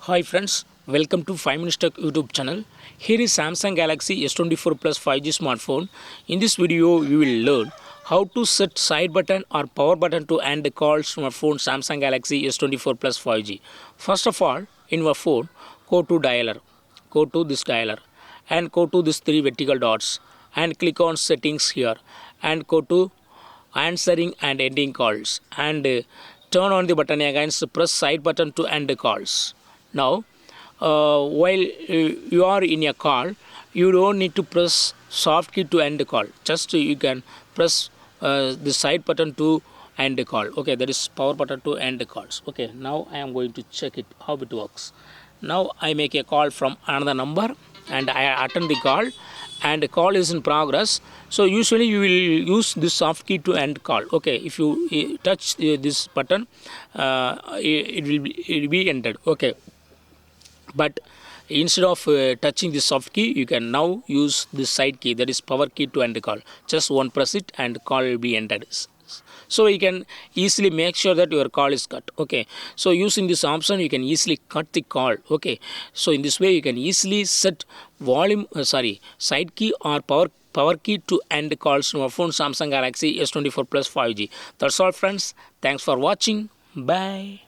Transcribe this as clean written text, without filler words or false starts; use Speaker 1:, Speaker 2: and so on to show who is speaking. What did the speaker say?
Speaker 1: Hi friends, welcome to 5 Minutes Tech YouTube channel. Here is Samsung Galaxy S24 Plus 5G smartphone. In this video, we will learn how to set side button or power button to end call smartphone Samsung Galaxy S24 Plus 5G. First of all, in your phone, go to dialer, go to this dialer and go to these three vertical dots and click on settings here and go to answering and ending calls and turn on the button again, press side button to end the calls. Now while you are in a call, you don't need to press soft key to end the call, just you can press the side button to end the call. Okay, that is power button to end the calls. Okay, now I am going to check it how it works. Now I make a call from another number and I attend the call and the call is in progress. So usually you will use this soft key to end call. Okay, if you touch this button, it will be ended. Okay, but instead of touching the soft key, you can now use this side key, that is power key, to end the call. Just one press it and call will be ended. So you can easily make sure that your call is cut. Okay, so using this option you can easily cut the call. Okay, so in this way you can easily set volume side key or power key to end calls from your phone Samsung Galaxy S24 Plus 5G. That's all friends, thanks for watching, bye.